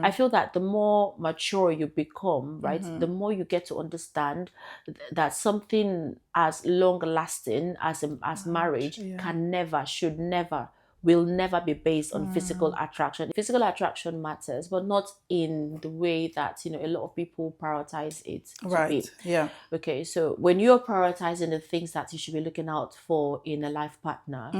I feel that the more mature you become, right, the more you get to understand that something as long lasting as marriage Yeah. can never, should never, will never be based on physical attraction. Physical attraction matters, but not in the way that a lot of people prioritize it to be. Right. Yeah. Okay, so when you're prioritizing the things that you should be looking out for in a life partner,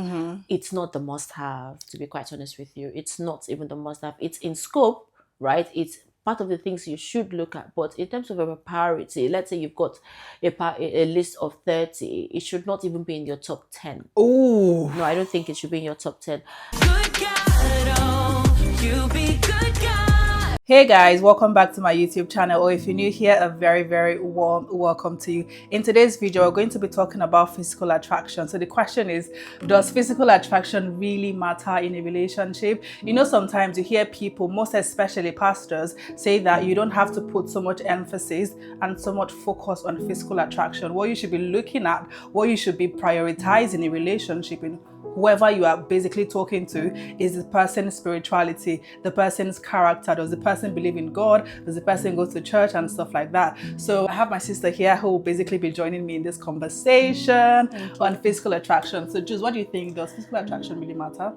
it's not the must have, to be quite honest with you. It's not even the must have. It's in scope, right? It's part of the things you should look at. But in terms of a priority, let's say you've got a list of 30, it should not even be in your top 10. Oh. No, I don't think it should be in your top 10. Good God, oh, you be good God. Hey guys, welcome back to my YouTube channel, or if you're new here, a very, very warm welcome to you. In today's video, we're going to be talking about physical attraction. So the question is, does physical attraction really matter in a relationship? Sometimes you hear people, most especially pastors, say that you don't have to put so much emphasis and so much focus on physical attraction. What you should be looking at, what you should be prioritizing in a relationship, in whoever you are basically talking to, is the person's spirituality, the person's character. Does the person believe in God? Does the person go to church and stuff like that? So I have my sister here who will basically be joining me in this conversation on physical attraction. So Jules, what do you think? Does physical attraction really matter?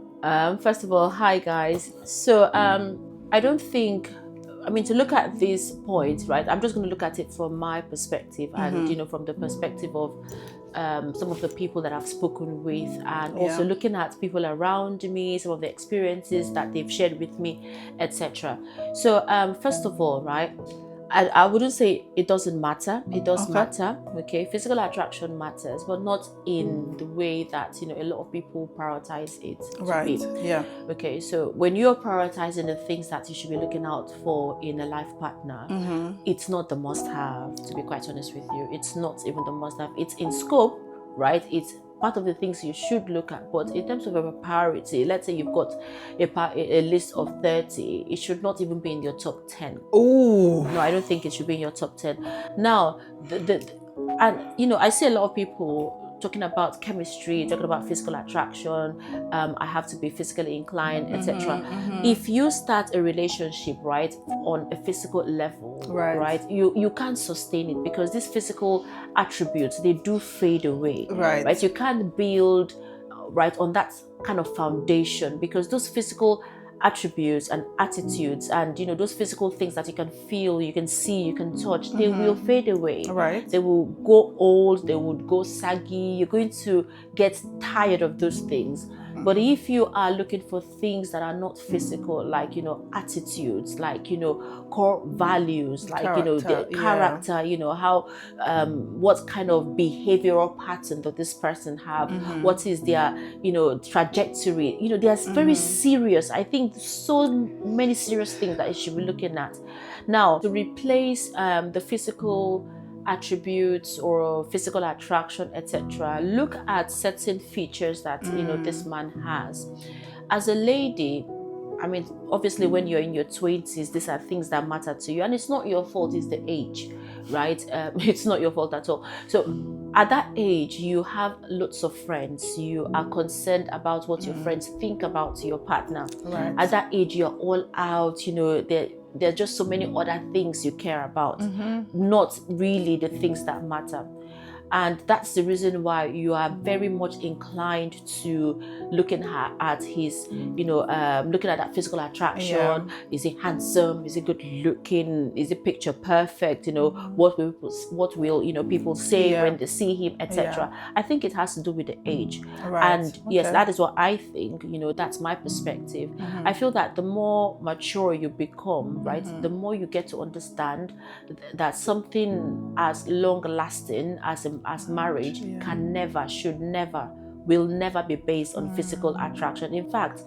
First of all, hi guys. So I don't think, to look at this point, right, I'm just going to look at it from my perspective and from the perspective of some of the people that I've spoken with, and also looking at people around me, some of the experiences that they've shared with me, etc. So first of all, right, I wouldn't say it doesn't matter. It does matter. Okay, physical attraction matters, but not in the way that a lot of people prioritize it to be. Yeah. Okay, so when you're prioritizing the things that you should be looking out for in a life partner, it's not the must have, to be quite honest with you. It's not even the must have. It's in scope, right? It's part of the things you should look at. But in terms of a priority, let's say you've got a list of 30, it should not even be in your top 10. Oh. No, I don't think it should be in your top 10. Now, I see a lot of people talking about chemistry, talking about physical attraction. I have to be physically inclined, etc. If you start a relationship, right, on a physical level, right, you can't sustain it, because these physical attributes, they do fade away, right? You can't build right on that kind of foundation, because those physical attributes and attitudes and those physical things that you can feel, you can see, you can touch, they will fade away, Right. They will go old, they would go saggy, you're going to get tired of those things. But if you are looking for things that are not physical, like attitudes, like core values, like the character, how what kind of behavioral pattern does this person have, what is their trajectory, they're very serious. I think so many serious things that you should be looking at. Now, to replace the physical attributes or physical attraction, etc., look at certain features that this man has. As a lady, obviously when you're in your 20s, these are things that matter to you, and it's not your fault, it's the age, right? It's not your fault at all. So at that age, you have lots of friends, you are concerned about what your friends think about your partner. Right. At that age, you're all out, there are just so many other things you care about, not really the things that matter. And that's the reason why you are very much inclined to looking at his, looking at that physical attraction. Is he handsome? Is he good looking? Is he picture perfect? What will people say when they see him, etc. I think it has to do with the age. And yes, that is what I think. That's my perspective. I feel that the more mature you become, right, the more you get to understand that something as long lasting as marriage can never, should never, will never be based on physical attraction. In fact,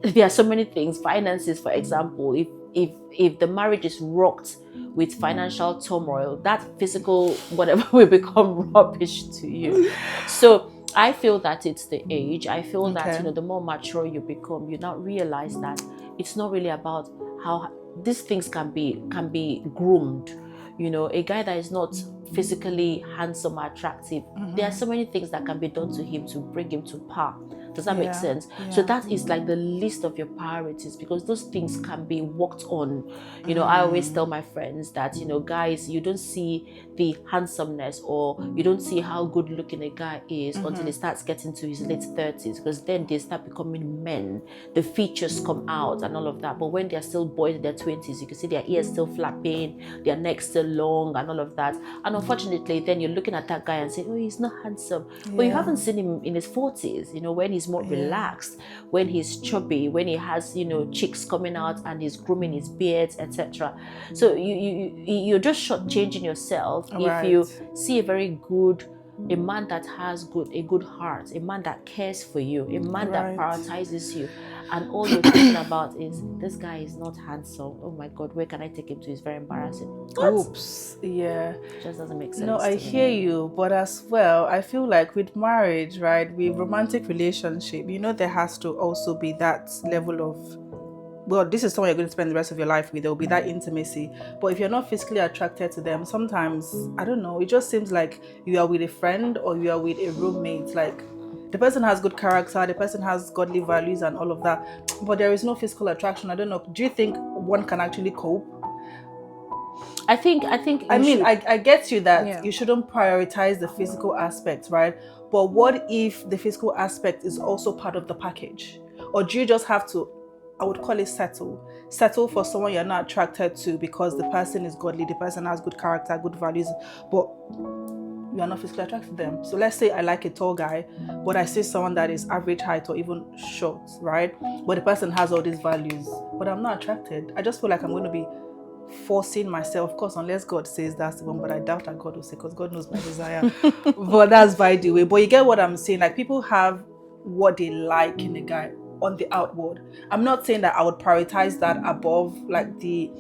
there are so many things. Finances, for example, if the marriage is rocked with financial turmoil, that physical whatever will become rubbish to you. So I feel that it's the age. I feel that the more mature you become, you now realize that it's not really about how these things can be groomed. A guy that is not physically handsome or attractive, there are so many things that can be done to him to bring him to par. Does that make sense? So that is like the list of your priorities, because those things can be worked on. You know, I always tell my friends that, you know, guys, you don't see the handsomeness or you don't see how good looking a guy is until he starts getting to his late 30s, because then they start becoming men. The features come out and all of that. But when they're still boys in their 20s, you can see their ears still flapping, their neck still long and all of that. And unfortunately, then you're looking at that guy and saying, oh, he's not handsome. But you haven't seen him in his 40s, you know, when he's more relaxed, when he's chubby, when he has, you know, cheeks coming out and he's grooming his beard, etc. So you're just shortchanging yourself if you see a man that has a good heart, a man that cares for you, a man that prioritizes you, and all you're thinking about is, this guy is not handsome. Oh my God, where can I take him to? It's very embarrassing. What? Oops. Yeah. It just doesn't make sense. No, I hear you, but as well, I feel like with marriage, right, with romantic relationship, you know, there has to also be that level of, well, this is someone you're going to spend the rest of your life with. There will be that intimacy. But if you're not physically attracted to them, sometimes, I don't know, it just seems like you are with a friend or you are with a roommate. Like, the person has good character, the person has godly values and all of that, but there is no physical attraction. I don't know. Do you think one can actually cope? I get you that you shouldn't prioritize the physical aspect, right? But what if the physical aspect is also part of the package? Or do you just have to, I would call it settle for someone you're not attracted to because the person is godly, the person has good character, good values, but you are not physically attracted to them. So let's say I like a tall guy, but I see someone that is average height or even short, right? But the person has all these values, but I'm not attracted. I just feel like I'm going to be forcing myself, of course, unless God says that's the one, but I doubt that God will say, because God knows my desire. But that's by the way. But you get what I'm saying? Like, people have what they like in a guy on the outward. I'm not saying that I would prioritize that above like the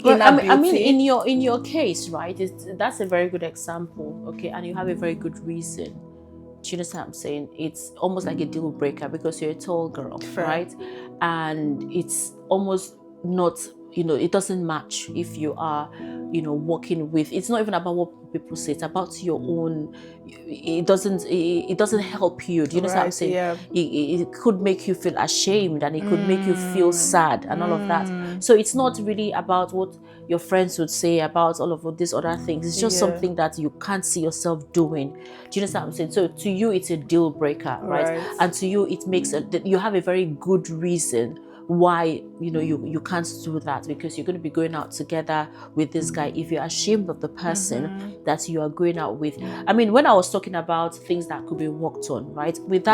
inner beauty. I mean, in your case, right? That's a very good example, okay, and you have a very good reason. Do you understand what I'm saying? It's almost like a deal breaker because you're a tall girl, right? And it's almost not, you know, it doesn't match if you are, you know, working with, it's not even about what people say, it's about your own, it doesn't help you. Do you know what I'm saying? Yeah. It could make you feel ashamed and it could make you feel sad and all of that. So it's not really about what your friends would say about all of these other things. It's just something that you can't see yourself doing. Do you know what I'm saying? So to you, it's a deal breaker, right? And to you, it makes you have a very good reason why, you know, you can't do that, because you're going to be going out together with this guy if you're ashamed of the person that you are going out with. I mean, when I was talking about things that could be worked on, right, with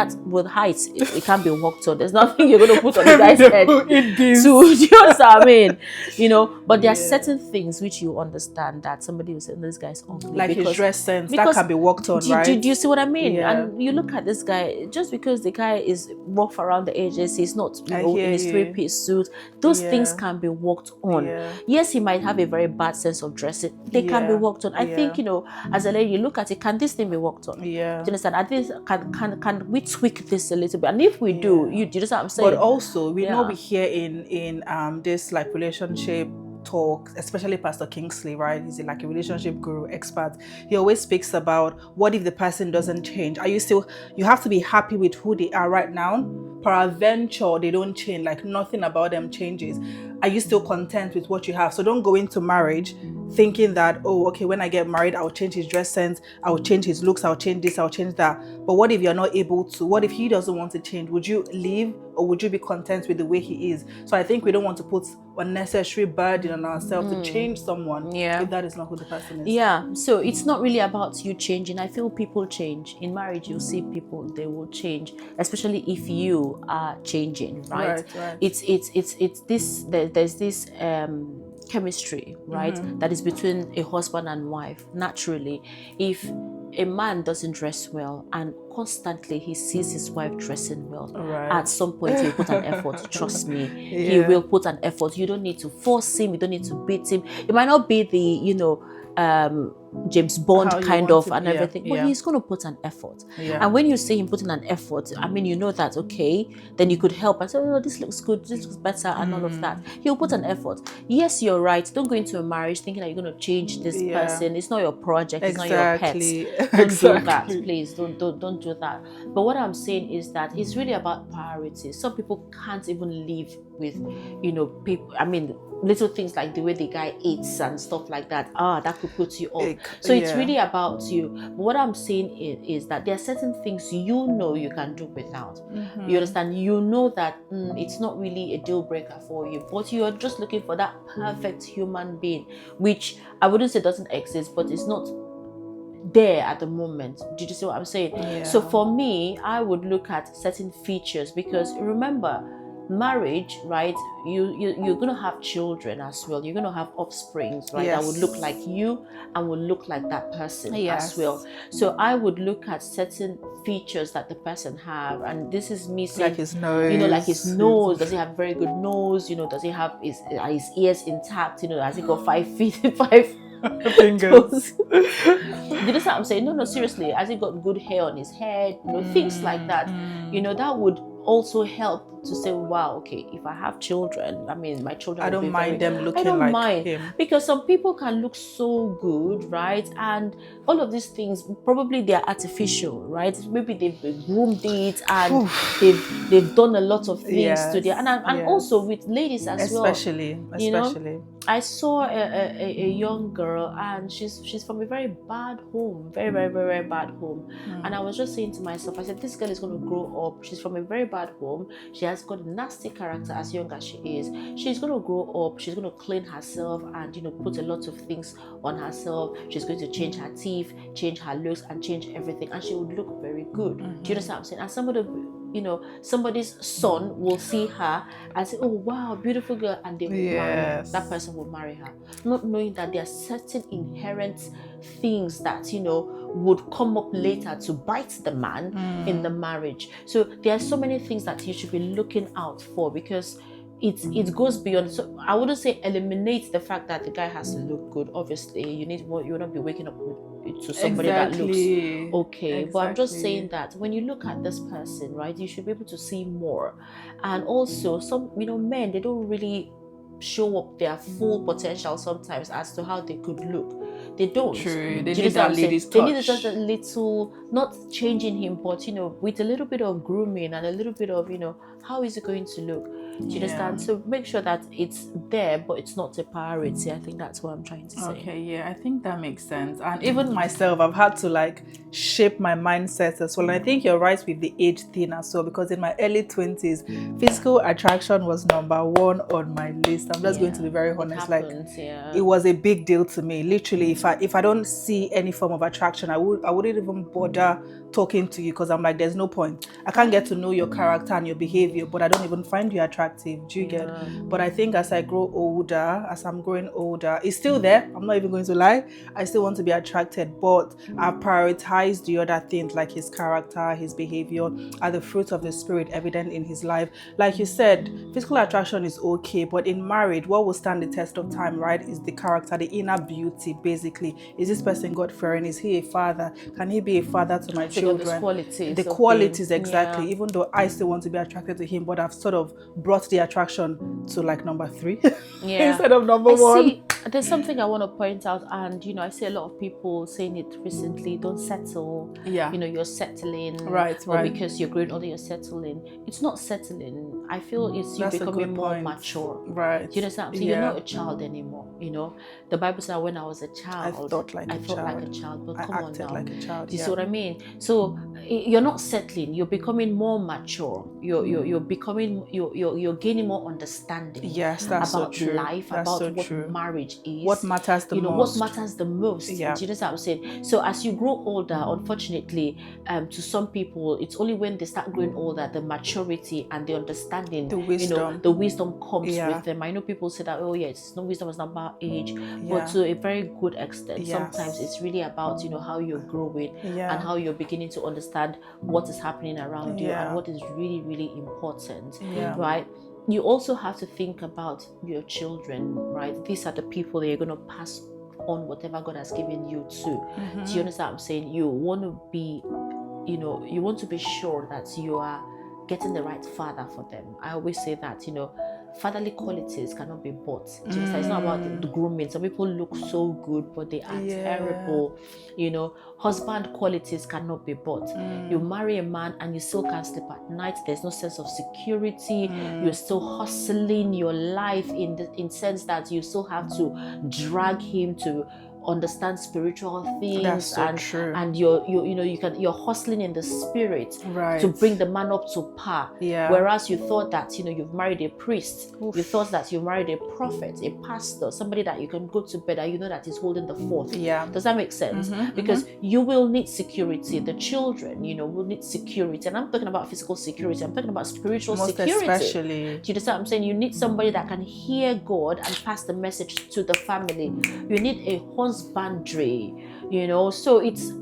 height, it can't be worked on. There's nothing you're going to put on the guy's head do you know what I mean? You know, but there are certain things which you understand that somebody will say, this guy's ugly, like his dress sense, that can be worked on, right? Do you see what I mean? And you look at this guy, just because the guy is rough around the edges, he's not, you know, in his three-piece suit, those things can be worked on. Yes, he might have a very bad sense of dressing. They can be worked on. I think, you know, as a lady, you look at it, can this thing be worked on? Do you understand? I think can we tweak this a little bit? And if we do, you understand what I'm saying? But also, we know we hear in this like relationship talk, especially Pastor Kingsley, right? He's like a relationship guru expert. He always speaks about, what if the person doesn't change? You have to be happy with who they are right now. Peradventure, they don't change, like nothing about them changes. Are you still content with what you have? So don't go into marriage thinking that, oh, okay, when I get married, I'll change his dress sense, I'll change his looks, I'll change this, I'll change that. But what if you're not able to? What if he doesn't want to change? Would you leave, or would you be content with the way he is? So I think we don't want to put unnecessary burden on ourselves to change someone if that is not who the person is. Yeah, so it's not really about you changing. I feel people change. In marriage, you'll see people, they will change, especially if you are changing, right? It's this, there's this chemistry, right, that is between a husband and wife. Naturally, if a man doesn't dress well and constantly he sees his wife dressing well, at some point he'll put an effort. Trust me, he will put an effort. You don't need to force him, you don't need to beat him. It might not be the, you know, James Bond How you kind want of to- and yeah, everything, but yeah. he's going to put an effort. Yeah. And when you see him putting an effort, I mean, you know that, okay, then you could help and say, oh, this looks good, this looks better, and all of that. He'll put an effort. Yes, you're right. Don't go into a marriage thinking that you're going to change this Yeah. person. It's not your project. It's Exactly. not your pet. Don't do that, Exactly. please. Don't do that. But what I'm saying is that it's really about priorities. Some people can't even live with, people. I mean, little things like the way the guy eats and stuff like that. That could put you off. So it's really about you. But what I'm saying is that there are certain things you can do without. You understand? You know that it's not really a deal breaker for you, but you're just looking for that perfect human being, which I wouldn't say doesn't exist, but it's not there at the moment. Did you see what I'm saying? Yeah. So for me, I would look at certain features, because remember, marriage, right, you're gonna have children as well. You're gonna have offsprings, right? That would look like you and would look like that person as well. So I would look at certain features that the person have, and this is me saying, like his nose, like his nose. Does he have very good nose? Does he have his ears intact? Has he got 5 feet, 5 fingers? You know what I'm saying? No, seriously. Has he got good hair on his head? Things like that. That would also help to say, wow, okay, if I have children, I mean, my children, I don't mind them looking like him. Because some people can look so good, right? And all of these things, probably they're artificial, right? Maybe they've groomed it and they've done a lot of things to their, and also with ladies as well. Especially. I saw a young girl, and she's from a very bad home, very, very, very, very bad home. And I was just saying to myself, I said, this girl is going to grow up. She's from a very bad home. She has got a nasty character as young as she is. She's going to grow up. She's going to clean herself and, put a lot of things on herself. She's going to change her teeth, change her looks, and change everything. And she would look very good. Do you understand what I'm saying? And somebody's son will see her and say, oh, wow, beautiful girl. And they will marry her. That person will marry her. Not knowing that there are certain inherent things that, would come up later to bite the man in the marriage. So there are so many things that you should be looking out for, because it goes beyond. So I wouldn't say eliminate the fact that the guy has to look good. Obviously, you will not be waking up to somebody that looks okay. But I'm just saying that when you look at this person, right, you should be able to see more. And also, some men, they don't really show up their full potential sometimes as to how they could look. They don't. True. They need that lady's touch. They need just a little, not changing him, but with a little bit of grooming and a little bit of, how is it going to look? Do you understand? So make sure that it's there, but it's not a priority. I think that's what I'm trying to say. Okay, yeah, I think that makes sense. And even myself, I've had to shape my mindset as well. And I think you're right with the age thing as well, because in my early 20s, physical attraction was number 1 on my list. I'm just going to be very honest. It was a big deal to me. Literally, if I don't see any form of attraction, I wouldn't even bother talking to you, because I'm like, there's no point. I can't get to know your character and your behavior, but I don't even find you attractive. Do you get? But I think as I'm growing older, it's still there. I'm not even going to lie. I still want to be attracted, but I've prioritized the other things, like his character, his behavior, are the fruits of the spirit evident in his life. Like you said, physical attraction is okay, but in marriage, what will stand the test of time, right, is the character, the inner beauty. Basically, is this person God-fearing? Is he a father? Can he be a father to my children? The qualities, exactly. Even though I still want to be attracted to him, but I've sort of brought the attraction to number 3 instead of number 1. See, there's something I want to point out, and I see a lot of people saying it recently. Don't settle. You're settling, right? Because you're growing older, you're settling. It's not settling. I feel it's you becoming more mature, right? Do you understand? So you're not a child anymore. The Bible says, when I was a child, I thought like a child, but come on now, like a child. Do you see what I mean? So you're not settling. You're becoming more mature. You're becoming you're gaining more understanding. Yes, that's about so true. Life, that's about so what true. Marriage is. What matters the most. What matters the most. Yeah. Do you know what I'm saying? So as you grow older, unfortunately, to some people, it's only when they start growing older, the maturity and the understanding, the wisdom, the wisdom comes with them. I know people say that, oh yes, no wisdom is not about age, but to a very good extent. Sometimes it's really about how you're growing and how you're beginning to understand what is happening around you and what is really, really important, right? You also have to think about your children, right? These are the people that you're going to pass on whatever God has given you to. Do you understand what I'm saying? You want to be, you want to be sure that you are getting the right father for them. I always say that, fatherly qualities cannot be bought. Do you understand? It's not about the grooming. Some people look so good, but they are terrible. Husband qualities cannot be bought. You marry a man and you still can't sleep at night. There's no sense of security. You're still hustling your life in sense that you still have to drag him to understand spiritual things. That's so true. And you're hustling in the spirit to bring the man up to par. Whereas you thought that you've married a priest. You thought that you married a prophet, a pastor, somebody that you can go to bed and you know that he's holding the fort. Does that make sense? Because you will need security. The children will need security, and I'm talking about physical security. I'm talking about spiritual security especially. Do you understand what I'm saying? You need somebody that can hear God and pass the message to the family. You need a husbandry, so it's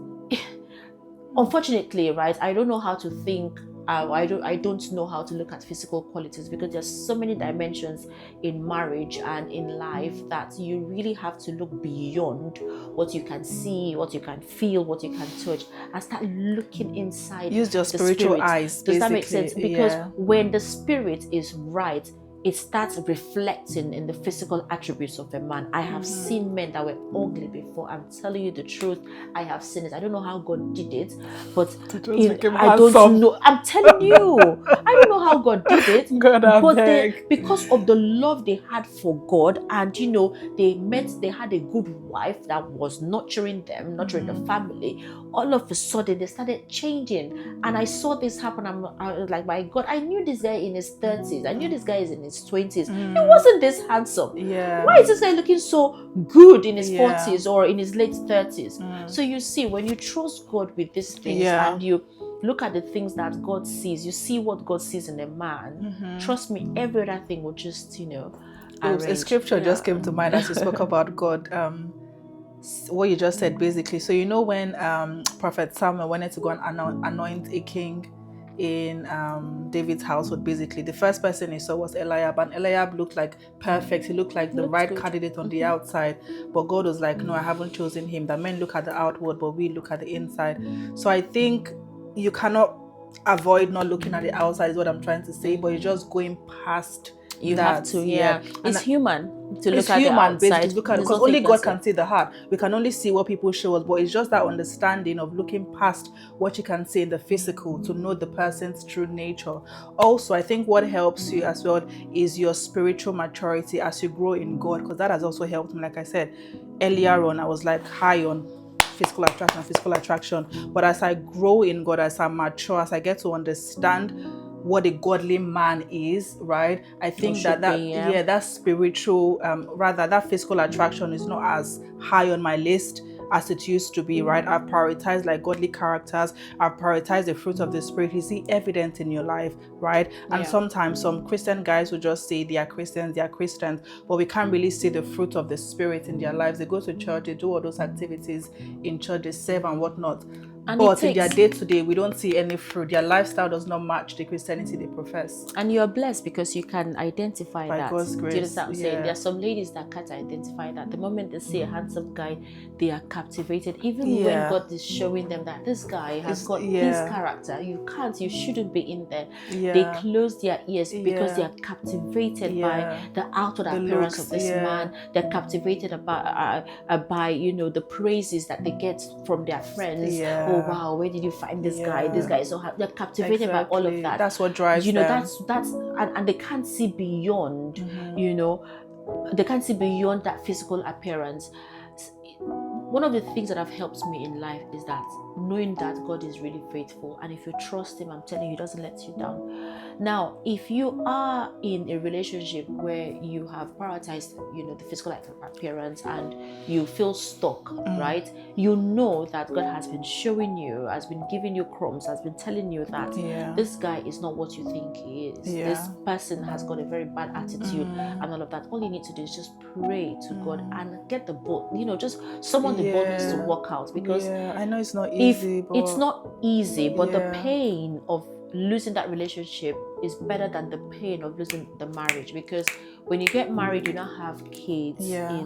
unfortunately, right, I don't know how to think. I don't know how to look at physical qualities, because there's so many dimensions in marriage and in life that you really have to look beyond what you can see, what you can feel, what you can touch, and start looking inside. Use your spiritual eyes. Does that make sense? Because when the spirit is right, it starts reflecting in the physical attributes of a man. I have seen men that were ugly before. I'm telling you the truth. I have seen it. I don't know how God did it, but I don't know. I'm telling you, I don't know how God did it. But because of the love they had for God, and they had a good wife that was nurturing them, nurturing the family. All of a sudden, they started changing, and I saw this happen. I was like, my God, I knew this guy in his 30s. I knew this guy is in his 20s. He wasn't this handsome. Why is this guy looking so good in his 40s or in his late 30s? So you see, when you trust God with these things and you look at the things that God sees, you see what God sees in a man. Trust me, every other thing will just, a scripture just came to mind as you spoke about God. What you just said, basically. So when Prophet Samuel wanted to go and anoint a king in David's household, basically the first person he saw was Eliab, and Eliab looked like perfect. He looked like the right candidate on the outside, but God was like, no, I haven't chosen him. The men look at the outward, but we look at the inside. So I think you cannot avoid not looking at the outside, is what I'm trying to say, but you're just going past. You have to, it's human to look at the outside. Because only God can see the heart. We can only see what people show us, but it's just that understanding of looking past what you can see in the physical to know the person's true nature. Also, I think what helps you as well is your spiritual maturity as you grow in God, because that has also helped me. Like I said earlier on, I was like high on physical attraction, but as I grow in God, as I mature, as I get to understand what a godly man is, right? I think that spiritual, that physical attraction is not as high on my list as it used to be, right? I've prioritized like godly characters. I've prioritized the fruit of the spirit. You see evident in your life, right? And sometimes some Christian guys will just say they are Christians, but we can't really see the fruit of the spirit in their lives. They go to church, they do all those activities in church, they serve and whatnot. But in their day-to-day, we don't see any fruit. Their lifestyle does not match the Christianity they profess. And you're blessed because you can identify by that. God's grace. Do you understand what I'm saying? There are some ladies that can't identify that. The moment they see a handsome guy, they are captivated. Even when God is showing them that this guy has got his character, you shouldn't be in there. They close their ears because they are captivated by the outward appearance of this man. They're captivated by the praises that they get from their friends. Oh wow, where did you find this guy? This guy is so happy. They're captivated by all of that. That's what drives them. That's and they can't see beyond. They can't see beyond that physical appearance. One of the things that have helped me in life is that knowing that God is really faithful, and if you trust him, I'm telling you, he doesn't let you down. Now, if you are in a relationship where you have prioritized, the physical appearance and you feel stuck, right? You know that God has been showing you, has been giving you crumbs, has been telling you that this guy is not what you think he is. This person has got a very bad attitude and all of that. All you need to do is just pray to God and get the boat, just summon the boldness to work out, because I know it's not easy. It's not easy, but the pain of losing that relationship is better than the pain of losing the marriage, because when you get married, you now have kids. Yeah.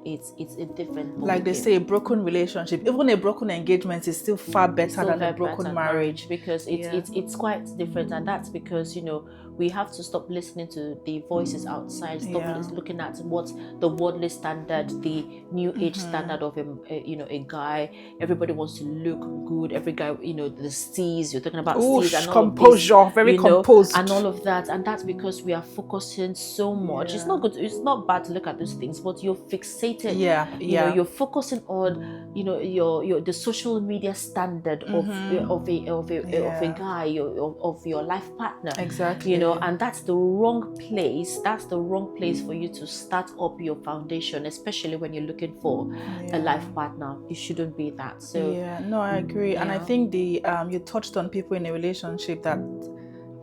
It's a different like they say, a broken relationship, even a broken engagement is still far better than a broken marriage, because it's quite different. And that's because, you know, we have to stop listening to the voices outside, stop looking at what the worldly standard, the new age standard of a guy. Everybody wants to look good. Every guy, you know, the C's, you're talking about C's and all composure, of this, very composed, and all of that. And that's because we are focusing so much. It's not good, it's not bad to look at those things, but you're fixated. You know, you're focusing on, you know, your the social media standard of a guy, of your life partner. Exactly. You know, and that's the wrong place. That's the wrong place for you to start up your foundation, especially when you're looking for a life partner. It shouldn't be that. So I agree. And I think you touched on people in a relationship that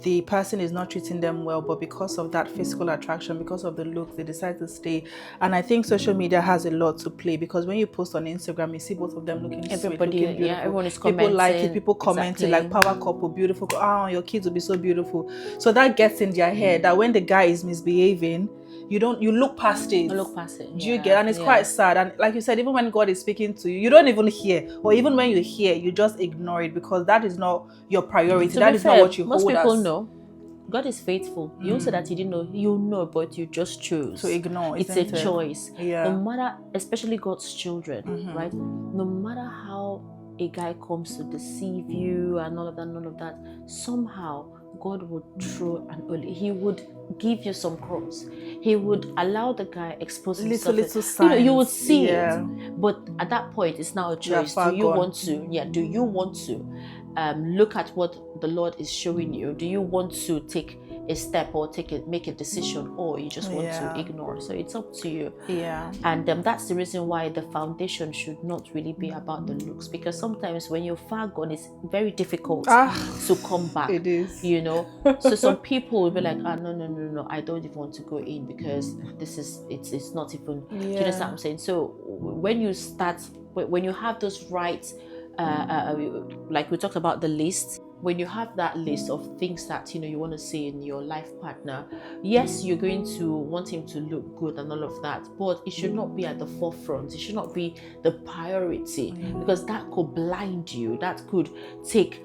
the person is not treating them well, but because of that physical attraction, because of the look, they decide to stay. And I think social media has a lot to play, because when you post on Instagram, you see both of them looking sweet, looking beautiful. Everyone is commenting. People like it, people commenting, like power couple, beautiful. Oh, your kids will be so beautiful. So that gets in their head that when the guy is misbehaving, you look past it. Do you get? And it's quite sad. And like you said, even when God is speaking to you, you don't even hear. Or even when you hear, you just ignore it, because that is not your priority. That is not what you hold as. Most people know God is faithful. You won't say that you didn't know. You know, but you just choose to ignore. It's a choice. Yeah. No matter, especially God's children, right? No matter how a guy comes to deceive you and all of that, somehow God would throw He would give you some crumbs. He would allow the guy expose himself. Little signs. You would see it. But at that point, it's now a choice. Do you want to look at what the Lord is showing you? Do you want to take a step or make a decision, or you just want to ignore? So it's up to you. And that's the reason why the foundation should not really be about the looks, because sometimes when you're far gone, it's very difficult to come back. It is, you know. So some people will be like, no, I don't even want to go in, because it's not even. Do you understand what I'm saying? So when you have those rights, like we talked about the list, when you have that list of things that you want to see in your life partner, yes, you're going to want him to look good and all of that, but it should not be at the forefront. It should not be the priority, because that could blind you. That could take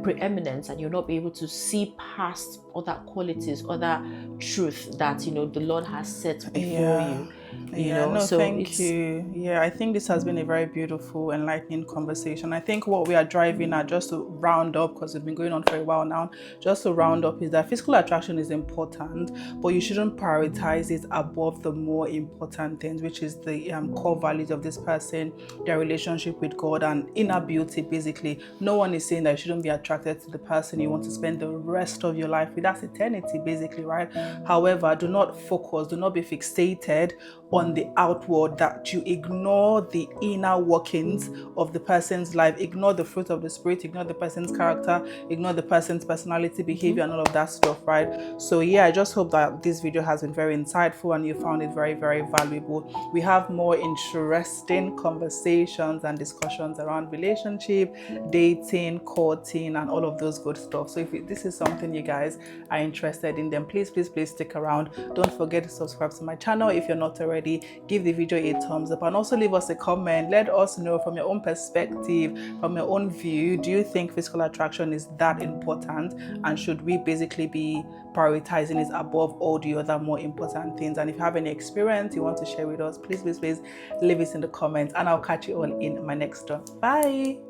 preeminence, and you'll not be able to see past other qualities, other truth that the Lord has set before you. Thank you. I think this has been a very beautiful, enlightening conversation. I think what we are driving at, just to round up, because it's been going on for a while now, just to round up, is that physical attraction is important, but you shouldn't prioritize it above the more important things, which is the core values of this person, their relationship with God, and inner beauty. Basically, no one is saying that you shouldn't be attracted to the person you want to spend the rest of your life with. That's eternity, basically, right? However, do not be fixated on the outward, that you ignore the inner workings of the person's life, ignore the fruit of the Spirit, ignore the person's character, ignore the person's personality, behavior, and all of that stuff, right? So I just hope that this video has been very insightful and you found it very, very valuable. We have more interesting conversations and discussions around relationship, dating, courting, and all of those good stuff. So if this is something you guys are interested in, then please stick around. Don't forget to subscribe to my channel if you're not already. Give the video a thumbs up, and also leave us a comment. Let us know from your own perspective, from your own view, do you think physical attraction is that important, and should we basically be prioritizing it above all the other more important things? And if you have any experience you want to share with us, please leave it in the comments, and I'll catch you all in my next one. Bye.